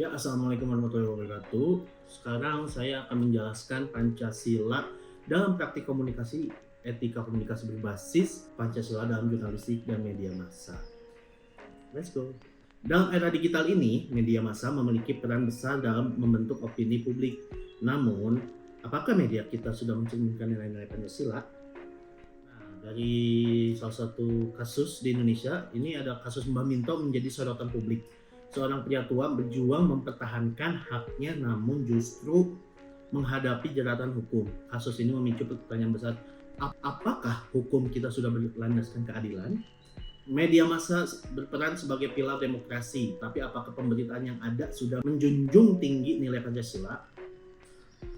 Ya, Assalamualaikum warahmatullahi wabarakatuh. Sekarang saya akan menjelaskan Pancasila dalam praktik komunikasi, etika komunikasi berbasis Pancasila dalam jurnalistik dan media massa. Let's go. Dalam era digital ini, media massa memiliki peran besar dalam membentuk opini publik. Namun, apakah media kita sudah mencerminkan nilai-nilai Pancasila? Dari salah satu kasus di Indonesia, ini ada kasus Mbah Minto menjadi sorotan publik. Seorang pria tua berjuang mempertahankan haknya namun justru menghadapi jeratan hukum. Kasus ini memicu pertanyaan besar, apakah hukum kita sudah berlandaskan keadilan? Media massa berperan sebagai pilar demokrasi, tapi apakah pemberitaan yang ada sudah menjunjung tinggi nilai Pancasila?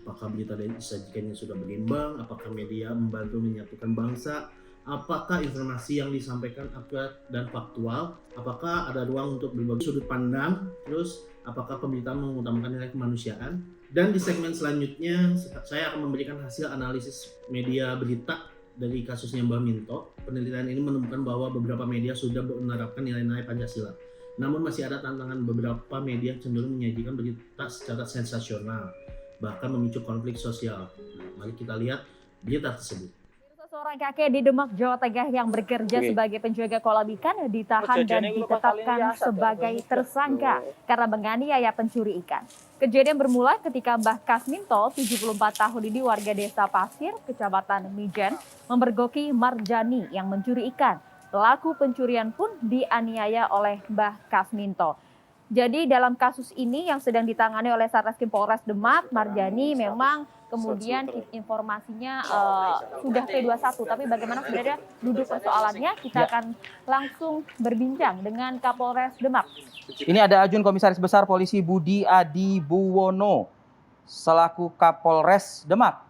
Apakah berita disajikannya sudah berimbang? Apakah media membantu menyatukan bangsa? Apakah informasi yang disampaikan akurat dan faktual? Apakah ada ruang untuk berbagai sudut pandang? Terus, apakah pemberitaan mengutamakan nilai kemanusiaan? Dan di segmen selanjutnya, saya akan memberikan hasil analisis media berita dari kasusnya Mbah Minto. Penelitian ini menemukan bahwa beberapa media sudah menerapkan nilai-nilai Pancasila. Namun masih ada tantangan, beberapa media cenderung menyajikan berita secara sensasional, bahkan memicu konflik sosial. Mari kita lihat berita tersebut. Seorang kakek di Demak, Jawa Tengah yang bekerja sebagai penjaga kolam ikan ditahan dan ditetapkan sebagai tersangka karena menganiaya pencuri ikan. Kejadian bermula ketika Mbah Kasminto, 74 tahun ini warga desa Pasir, Kecamatan Mijen, memergoki Marjani yang mencuri ikan. Pelaku pencurian pun dianiaya oleh Mbah Kasminto. Jadi dalam kasus ini yang sedang ditangani oleh Satreskrim Polres Demak, Marjani memang kemudian informasinya sudah P21. Tapi bagaimana sebenarnya duduk persoalannya, kita akan langsung berbincang dengan Kapolres Demak. Ini ada Ajun Komisaris Besar Polisi Budi Adi Buwono selaku Kapolres Demak.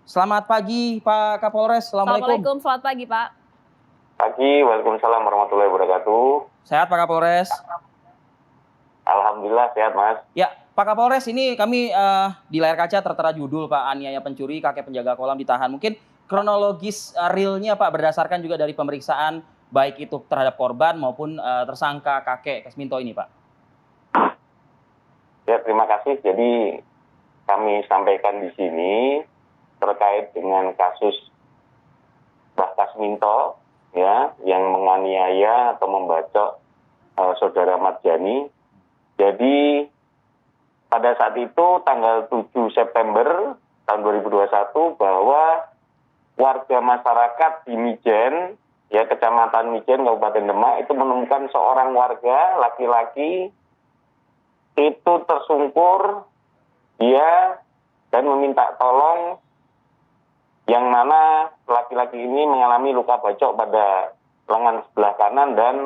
Selamat pagi Pak Kapolres. Assalamualaikum, selamat pagi Pak. Pagi, waalaikumsalam warahmatullahi wabarakatuh. Sehat Pak Kapolres? Alhamdulillah sehat Mas. Ya, Pak Kapolres, ini kami di layar kaca tertera judul Pak, aniaya pencuri, kakek penjaga kolam ditahan. Mungkin kronologis realnya Pak berdasarkan juga dari pemeriksaan baik itu terhadap korban maupun tersangka kakek Kasminto ini Pak. Ya, terima kasih. Jadi kami sampaikan di sini terkait dengan kasus Mbah Kasminto ya yang menganiaya atau membacok saudara Marjani. Jadi pada saat itu tanggal 7 September tahun 2021 bahwa warga masyarakat di Mijen, ya Kecamatan Mijen, Kabupaten Demak itu menemukan seorang warga laki-laki itu tersungkur dia dan meminta tolong, yang mana laki-laki ini mengalami luka bacok pada lengan sebelah kanan dan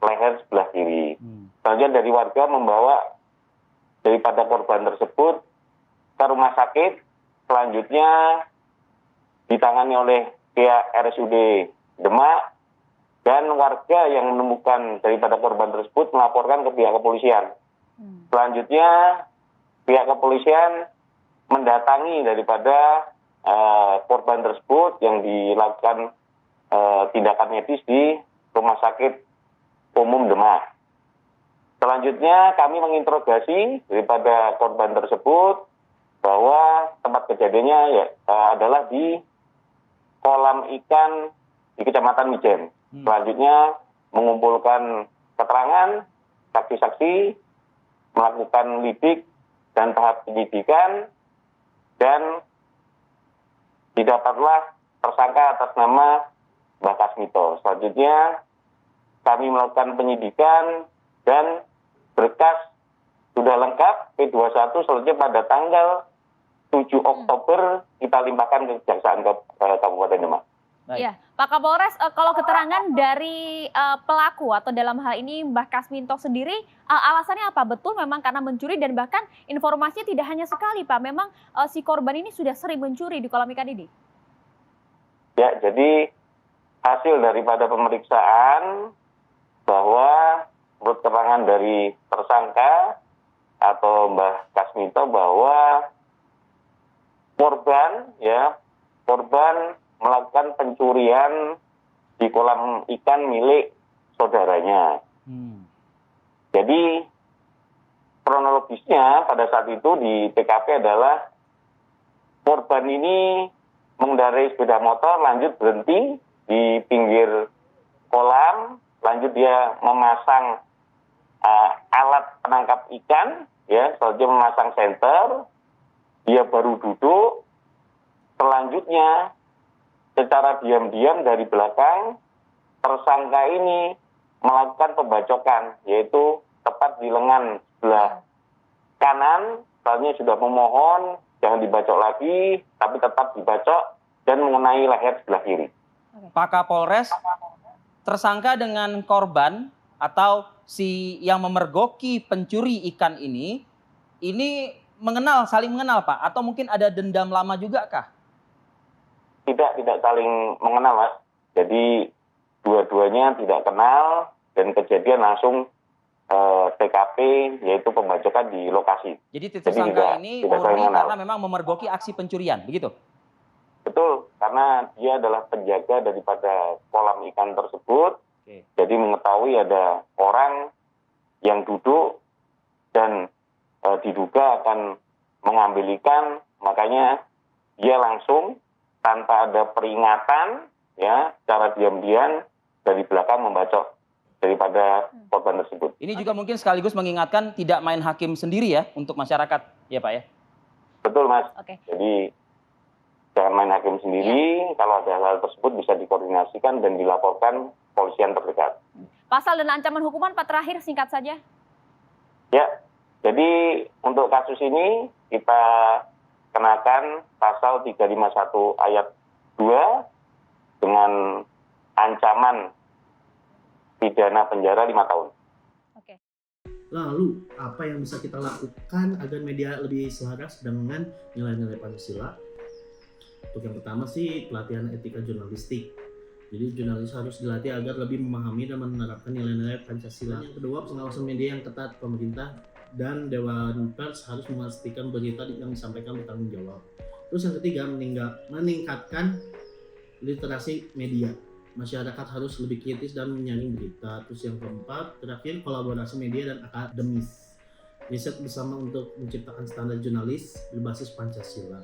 leher sebelah kiri. Selanjutnya dari warga membawa daripada korban tersebut ke rumah sakit, selanjutnya ditangani oleh pihak RSUD Demak, dan warga yang menemukan daripada korban tersebut melaporkan ke pihak kepolisian. Selanjutnya pihak kepolisian mendatangi daripada korban tersebut yang dilakukan tindakan medis di Rumah Sakit Umum Demak. Selanjutnya kami menginterogasi daripada korban tersebut bahwa tempat kejadiannya adalah di kolam ikan di Kecamatan Mijen. Selanjutnya mengumpulkan keterangan saksi-saksi, melakukan lidik dan tahap penyidikan, dan didapatlah tersangka atas nama Mbah Kasminto. Selanjutnya kami melakukan penyidikan dan berkas sudah lengkap P21, selanjutnya pada tanggal 7 Oktober kita limpahkan ke Kejaksaan Kabupaten Demak. Ya, Pak Kapolres, kalau keterangan dari pelaku atau dalam hal ini Mbah Kasminto sendiri, alasannya apa? Betul memang karena mencuri dan bahkan informasinya tidak hanya sekali Pak, memang si korban ini sudah sering mencuri di kolam ikan ini? Ya, jadi hasil daripada pemeriksaan bahwa menurut keterangan dari tersangka atau Mbah Kasminto bahwa korban melakukan pencurian di kolam ikan milik saudaranya. Jadi kronologisnya pada saat itu di TKP adalah korban ini mengendarai sepeda motor, lanjut berhenti di pinggir kolam, lanjut dia memasang alat penangkap ikan, ya, selanjutnya memasang senter, dia baru duduk, selanjutnya secara diam-diam dari belakang tersangka ini melakukan pembacokan, yaitu tepat di lengan sebelah kanan, selanjutnya sudah memohon jangan dibacok lagi, tapi tetap dibacok dan mengenai leher sebelah kiri. Pak Kapolres, tersangka dengan korban atau si yang memergoki pencuri ikan ini saling mengenal Pak? Atau mungkin ada dendam lama juga kah? Tidak saling mengenal, Mas. Jadi dua-duanya tidak kenal dan kejadian langsung TKP, yaitu pembacokan di lokasi. Jadi tersangka ini murni karena memang memergoki aksi pencurian, begitu? Betul, karena dia adalah penjaga daripada kolam ikan tersebut. Oke. Jadi mengetahui ada orang yang duduk dan diduga akan mengambil ikan, makanya dia langsung tanpa ada peringatan, ya, secara diam-diam dari belakang membacok daripada korban tersebut. Ini juga mungkin sekaligus mengingatkan tidak main hakim sendiri ya untuk masyarakat, ya Pak ya? Betul, Mas. Oke. Jadi jangan main hakim sendiri, kalau ada hal tersebut bisa dikoordinasikan dan dilaporkan polisian terdekat. Pasal dan ancaman hukuman Pak terakhir singkat saja. Ya, jadi untuk kasus ini kita kenakan pasal 351 ayat 2 dengan ancaman pidana penjara 5 tahun. Oke. Lalu, apa yang bisa kita lakukan agar media lebih selaras dengan nilai-nilai Pancasila? Untuk yang pertama sih pelatihan etika jurnalistik. Jadi jurnalis harus dilatih agar lebih memahami dan menerapkan nilai-nilai Pancasila. Yang kedua, pengawasan media yang ketat. Pemerintah dan Dewan Pers harus memastikan berita yang disampaikan bertanggung jawab. Terus yang ketiga, meningkatkan literasi media. Masyarakat harus lebih kritis dan menyaring berita. Terus yang keempat, terakhir, kolaborasi media dan akademis. Riset bersama untuk menciptakan standar jurnalis berbasis Pancasila.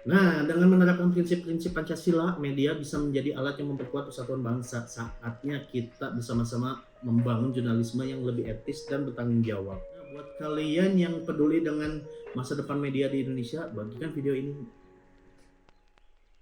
Nah, dengan menerapkan prinsip-prinsip Pancasila, media bisa menjadi alat yang memperkuat persatuan bangsa. Saatnya kita bersama-sama membangun jurnalisme yang lebih etis dan bertanggung jawab. Nah, buat kalian yang peduli dengan masa depan media di Indonesia, bagikan video ini